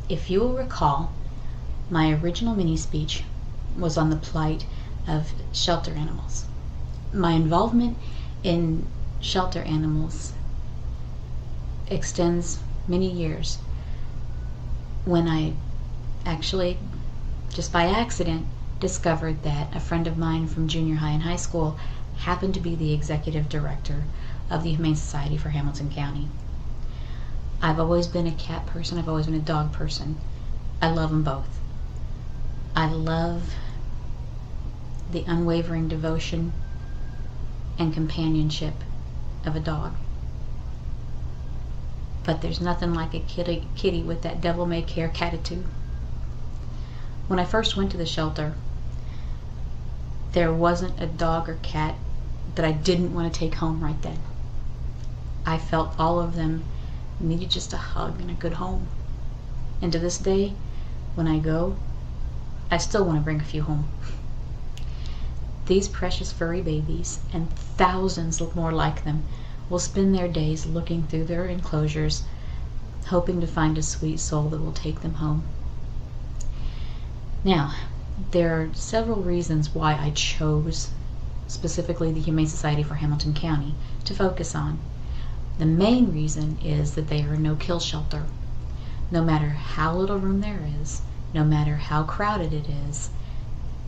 If you will recall, my original mini speech was on the plight of shelter animals. My involvement in shelter animals extends many years when I actually, just by accident, discovered that a friend of mine from junior high and high school happened to be the executive director of the Humane Society for Hamilton County. I've always been a cat person, I've always been a dog person. I love them both. I love the unwavering devotion and companionship of a dog. But there's nothing like a kitty with that devil-may-care catitude. When I first went to the shelter, there wasn't a dog or cat that I didn't want to take home right then. I felt all of them needed just a hug and a good home. And to this day, when I go, I still want to bring a few home. These precious furry babies, and thousands more like them, will spend their days looking through their enclosures, hoping to find a sweet soul that will take them home. Now, there are several reasons why I chose specifically the Humane Society for Hamilton County to focus on. The main reason is that they are a no-kill shelter. No matter how little room there is, no matter how crowded it is,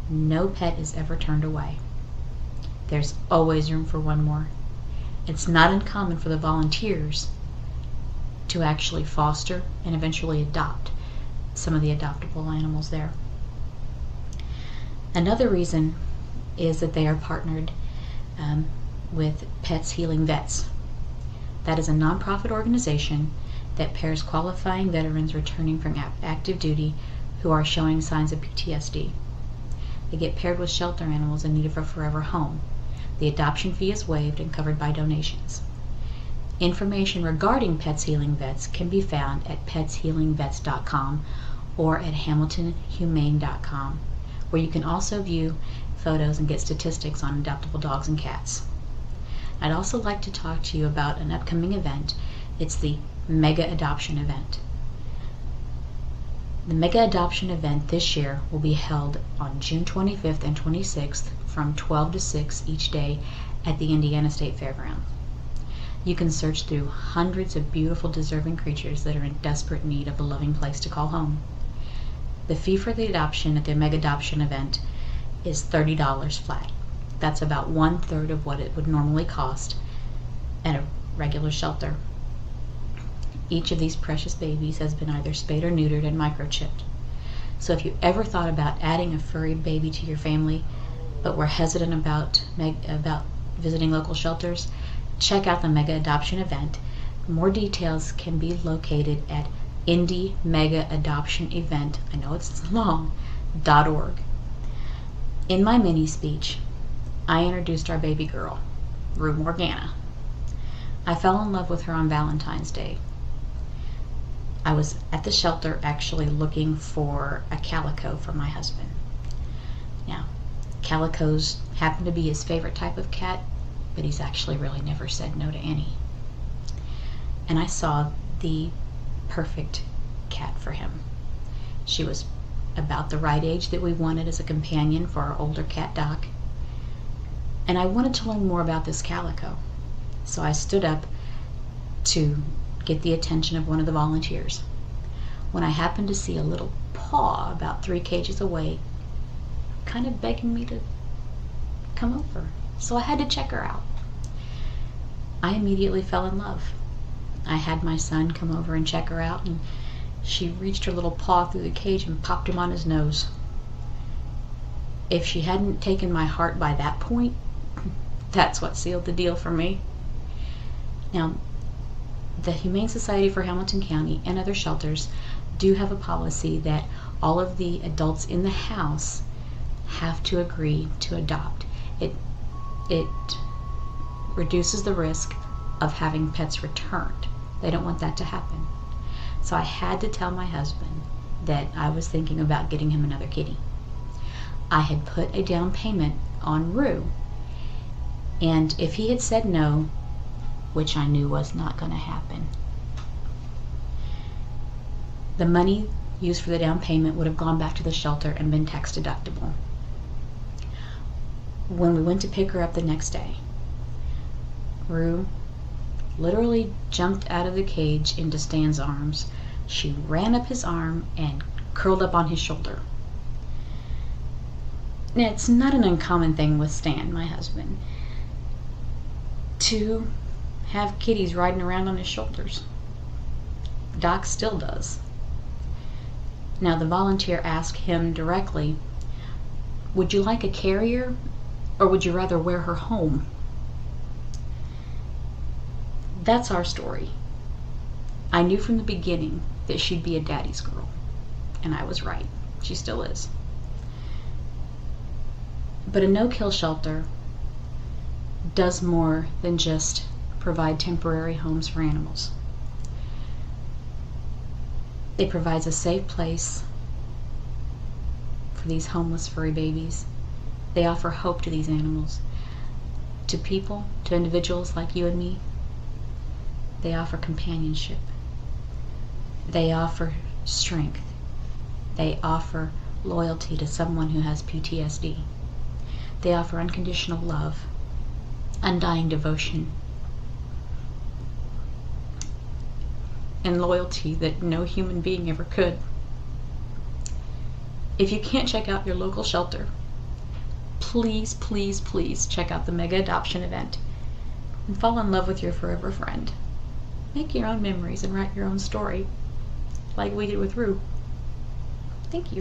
no pet is ever turned away. There's always room for one more. It's not uncommon for the volunteers to actually foster and eventually adopt some of the adoptable animals there. Another reason is that they are partnered with Pets Healing Vets. That is a nonprofit organization that pairs qualifying veterans returning from active duty who are showing signs of PTSD. They get paired with shelter animals in need of a forever home. The adoption fee is waived and covered by donations. Information regarding Pets Healing Vets can be found at petshealingvets.com or at hamiltonhumane.com, where you can also view photos and get statistics on adoptable dogs and cats. I'd also like to talk to you about an upcoming event. It's the Mega Adoption Event. The Mega Adoption Event this year will be held on June 25th and 26th from 12 to 6 each day at the Indiana State Fairground. You can search through hundreds of beautiful, deserving creatures that are in desperate need of a loving place to call home. The fee for the adoption at the Mega Adoption Event is $30 flat. That's about 1/3 of what it would normally cost at a regular shelter. Each of these precious babies has been either spayed or neutered and microchipped. So if you ever thought about adding a furry baby to your family, but were hesitant about visiting local shelters, check out the Mega Adoption Event. More details can be located at IndyMegaAdoptionEvent, I know it's long, .org. In my mini speech, I introduced our baby girl, Rue Morgana. I fell in love with her on Valentine's Day. I was at the shelter actually looking for a calico for my husband. Now, calicos happen to be his favorite type of cat, but he's actually really never said no to any. And I saw the perfect cat for him. She was about the right age that we wanted as a companion for our older cat Doc. And I wanted to learn more about this calico. So I stood up to get the attention of one of the volunteers when I happened to see a little paw about 3 cages away kind of begging me to come over. So I had to check her out. I immediately fell in love. I had my son come over and check her out, and she reached her little paw through the cage and popped him on his nose. If she hadn't taken my heart by that point, that's what sealed the deal for me. Now, the Humane Society for Hamilton County and other shelters do have a policy that all of the adults in the house have to agree to adopt. It reduces the risk of having pets returned. They don't want that to happen. So I had to tell my husband that I was thinking about getting him another kitty. I had put a down payment on Rue, and if he had said no, which I knew was not going to happen, the money used for the down payment would have gone back to the shelter and been tax deductible. When we went to pick her up the next day, Rue literally jumped out of the cage into Stan's arms. She ran up his arm and curled up on his shoulder. Now, it's not an uncommon thing with Stan, my husband, to have kitties riding around on his shoulders. Doc still does. Now, the volunteer asked him directly, "Would you like a carrier, or would you rather wear her home?" That's our story. I knew from the beginning that she'd be a daddy's girl, and I was right. She still is. But a no-kill shelter does more than just provide temporary homes for animals. It provides a safe place for these homeless furry babies. They offer hope to these animals. To people, to individuals like you and me, they offer companionship. They offer strength. They offer loyalty to someone who has PTSD. They offer unconditional love, undying devotion, and loyalty that no human being ever could. If you can't check out your local shelter, please, please, please check out the Mega Adoption event and fall in love with your forever friend. Make your own memories and write your own story, like we did with Rue. Thank you.